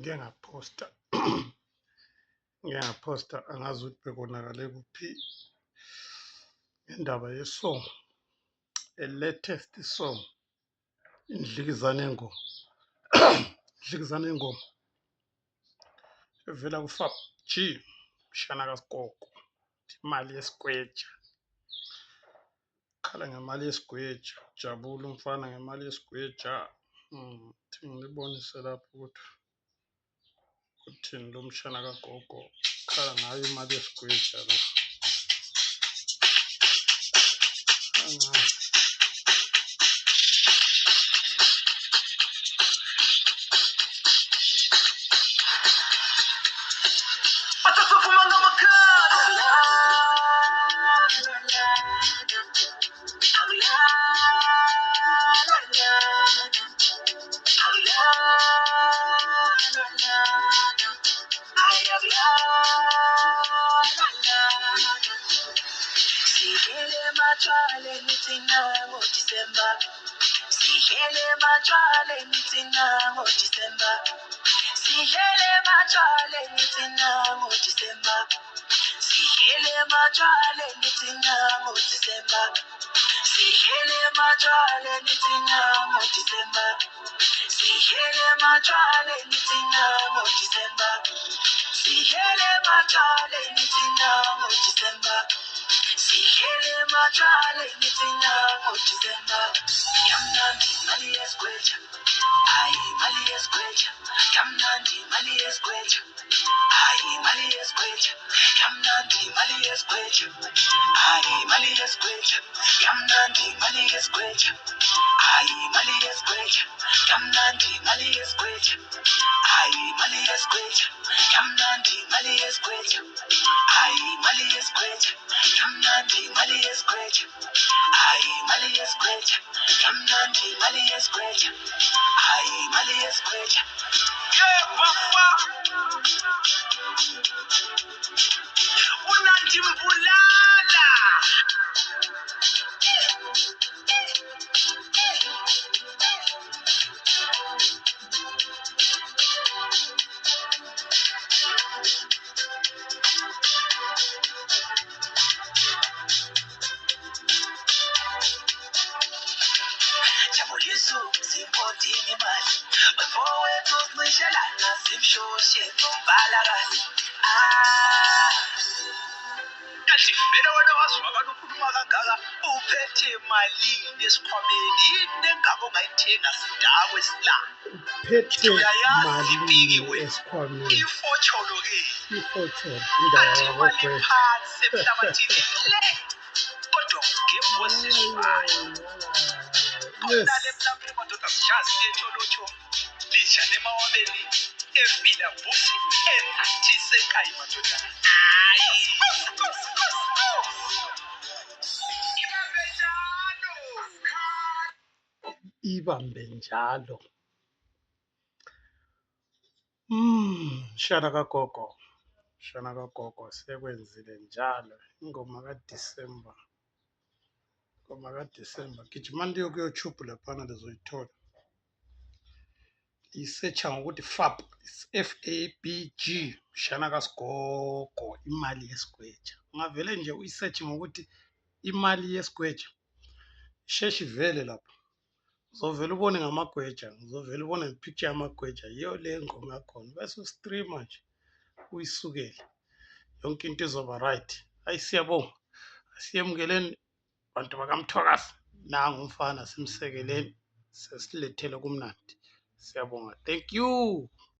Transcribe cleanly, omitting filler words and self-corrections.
ngiyangaphosta angazi ukuthi bekonakale kuphi ngendaba ye-song, a latest song, indlikizane yengoma indlikizane yengoma evela ku-Fab G Mshana kaSgogo, imali yesigweja, khala ngemali yesigweja, jabula umfana ngemali yesigweja. Thi ngilibonise lapho ukuthi uthini lo Mshana kagogo, khala ngayo imali yesigweja la. Sihele matshwale nitina ngo-December. Sihele matshwale nitina ngo-December. Sihele matshwale nitina ngo-December. Sihele matshwale nitina ngo-December. Sihele matshwale nitina ngo-December. Sihele matshwale nitina ngo-December. Sihele matshwale nitina ngo-December. Sihele matshwale nitina ngo-December. Yamnandi mali yesigweja, hayi mali yesigweja. Yamnandi mali yesigweja, hayi mali yesigweja. Yamnandi mali yesigweja, hayi mali yesigweja. Yamnandi mali yesigweja, hayi mali yesigweja. Yamnandi mali yesigweja, hayi mali yesigweja. Yamnandi mali yesigweja, hayi mali yesigweja. Yamnandi mali yesigweja, hayi mali yesigweja. Yamnandi mali yesigweja, hayi mali yesigweja. Yebaba unandi mbulala. Jabuliso simpodini imali, bafowethu sicishelana simshoshe nombalakazi. Kanti vele wena waziwa abantu ukhuluma kangaka uphethe malini esikhwameni, yini engako ongayithenga sidakwe silala. Phethe malini esikhwameni, Ifotholo ke ifotholo indawo yabogweja. phansi emhlabathini le kodwa ngebosiswayo Yes. nale mlambe madoda sijazi yetsholotsho lisha nemawabeni efila busi enathise ekhaya madoda. Hayi ibambe njalo. Ibambe njalo. Mshana kagogo, mshana kagogo sekwenzile njalo. Ingoma kaDisemba, ingoma kaDisemba. Gijima ndiyo kuYouTube laphana lizoyithola. Isearcha ngokuthi Fab, FABG, Mshana kaSgogo, imali yesigweja. Ungavele nje uyisearch ngokuthi imali yesigweja, isheshe ivele lapho. Uzovela ubone ngamagweja, uzovela ubone nepicture yamagweja, yiyo le ngoma yakhona. Bese ustreama nje uyisukele, yonke into izoba right. Hayi siyabonga, asiyemukeleni bantu bakamthwakazi. Nanga umfana simsekeleni, sesilethele kumnandi. Siyabonga, thank you.